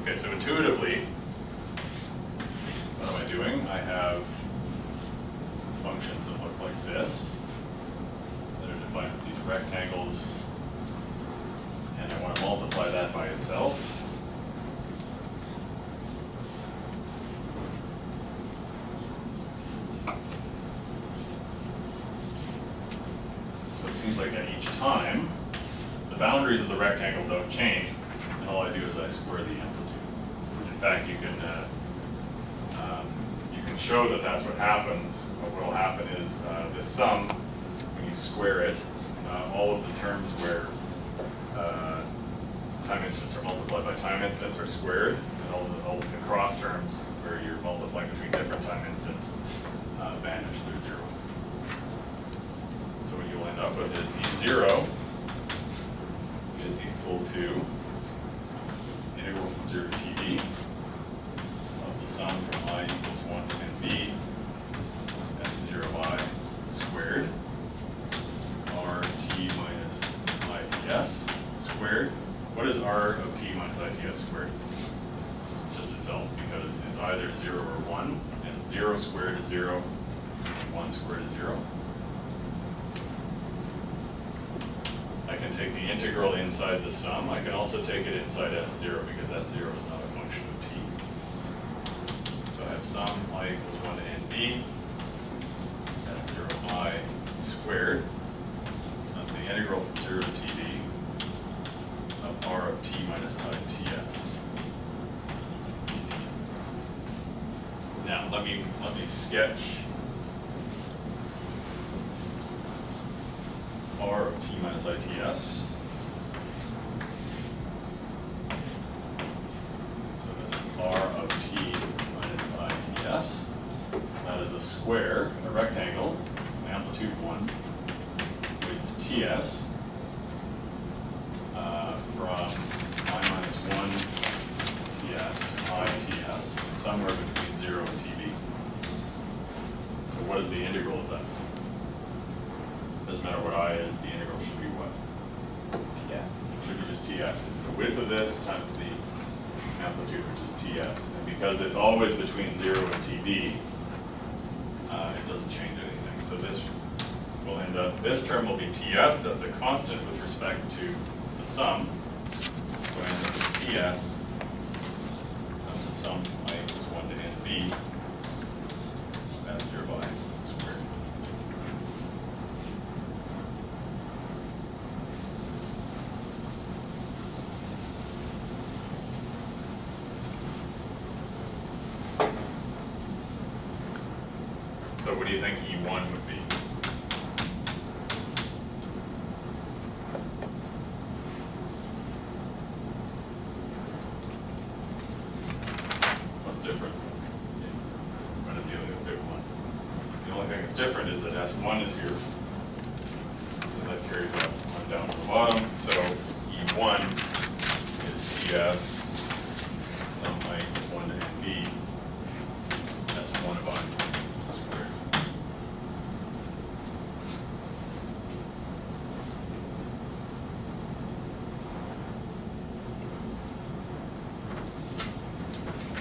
Okay, so intuitively, what am I doing? I have functions that look like this, that are defined with these rectangles, and I want to multiply that by itself. So it seems like at each time, the boundaries of the rectangle don't change, and all I do is I square the amplitude. In fact, you can show that that's what happens. What will happen is this sum, when you square it, all of the terms where time instants are multiplied by time instants are squared, and all of the cross terms where you're multiplying between different time instants vanish through zero. So what you'll end up with is E0 is equal to integral from 0 to TD of the sum from I equals 1 to NB, that's 0I squared, RT minus ITS squared. What is R of T minus ITS squared? Just itself, because it's either 0 or 1, and 0 squared is 0, and 1 squared is 0. I can take the integral inside the sum. I can also take it inside S0, because S0 is not a function of T. So I have sum I equals 1 to NB, S0I squared, of the integral from 0 to TD, of R of T minus ITS. Now let me sketch R of T minus ITS. So this is R of T minus ITS. That is a square, a rectangle, amplitude 1, with TS from I minus 1 TS to ITS, somewhere between 0 and TB. So what is the integral of that? Doesn't matter what I is, the integral should be what? Yeah. Should be just TS. It's the width of this times the amplitude, which is TS. And because it's always between 0 and TB, it doesn't change anything. So this will end up, this term will be TS, that's a constant with respect to the sum. So I end up with TS of the sum I equals 1 to NB, that's 0 by squared. So what do you think E1 would be? What's different? When I'm dealing with big one. The only thing that's different is that S1 is here. So that carries that one down to the bottom. So E1 is TS, sum I equals 1 to NB. That's 1 of I squared.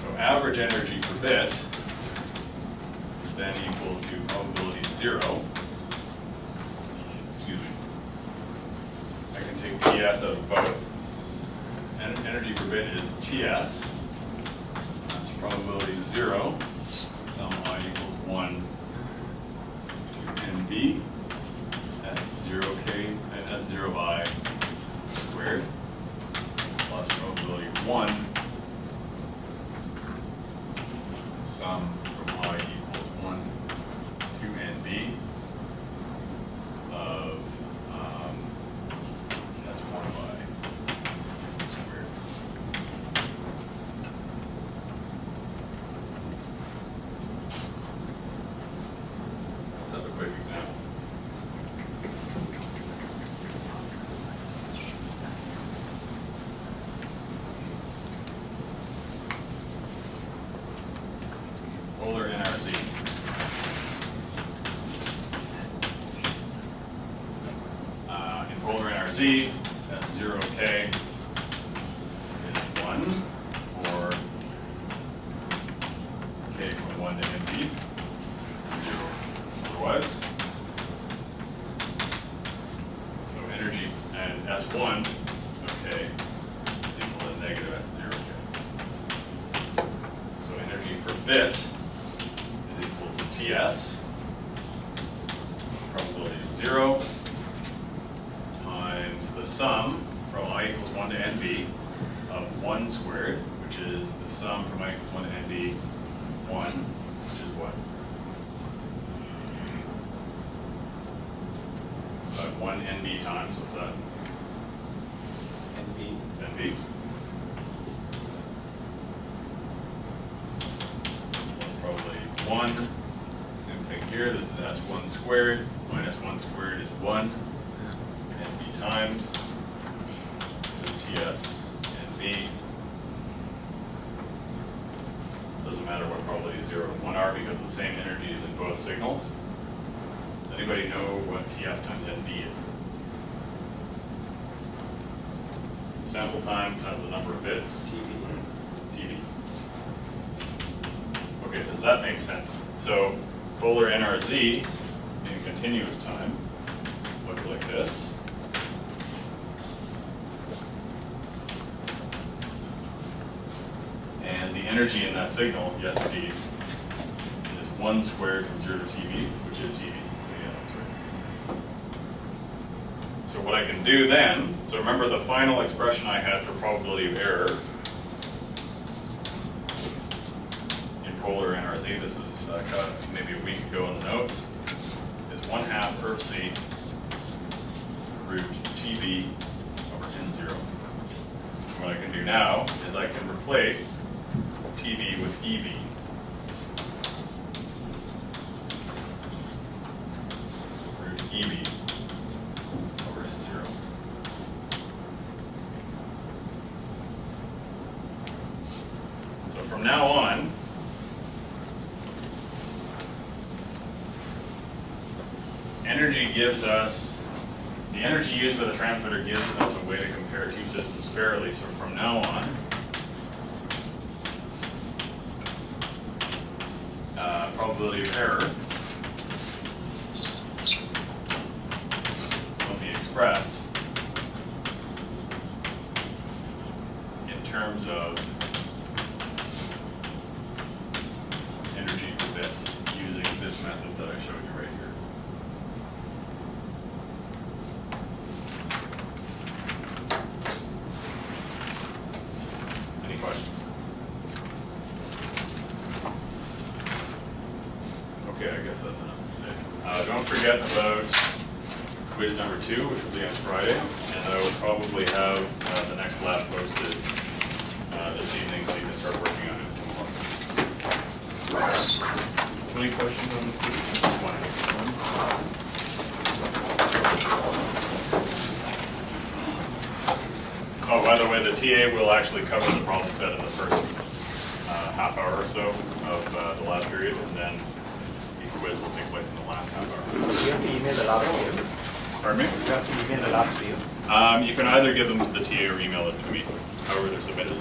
So average energy per bit is then equal to probability 0. Excuse me. I can take TS out of both. And energy per bit is TS. That's probability 0. Sum I equals 1 to NB. That's 0K, and that's 0I squared. Plus probability 1. Sum from I equals 1 to NB of, that's 1 of I squared. Let's have a quick example. Polar NRZ. In polar NRZ, that's 0K is 1 for bit is equal to TS, probability of 0, times the sum from I equals 1 to NB of 1 squared, which is the sum from I equals 1 to NB 1, which is what? 1 NB times, what's that? NB. NB. Probably 1. Same thing here. This is S1 squared. Minus 1 squared is 1. NB times. So TS NB. Doesn't matter what probability 0 and 1 are because the same energy is in both signals. Does anybody know what TS times NB is? Sample time times the number of bits. TV. Okay, does that make sense? So polar NRZ in continuous time looks like this. And the energy in that signal, yes indeed, is 1 squared from 0 to TV, which is TV. So yeah, that's right. So what I can do then, so remember the final expression I had for probability of error in polar NRZ, this is maybe a week ago in the notes, is 1/2 ERF-C root TV over N0. So what I can do now is I can replace TV with EV. Root EV over N0. So from now on, energy gives us, the energy used by the transmitter gives us a way to compare two systems fairly. So from now on, probability of error will be expressed in terms of energy per bit using this method that I showed you right here. Any questions? Okay, I guess that's enough for today. Don't forget about quiz number 2, which will be on Friday, and I will probably have the next lab posted this evening so you can start working on it tomorrow. Any questions on the quiz? Oh, by the way, the TA will actually cover the problem set in the first half hour or so of the lab period, and then the quiz will take place in the last half hour. Do you have to email the labs to you? Pardon me? Do you have to email the labs to you? You can either give them to the TA or email it to me, however they're submitted.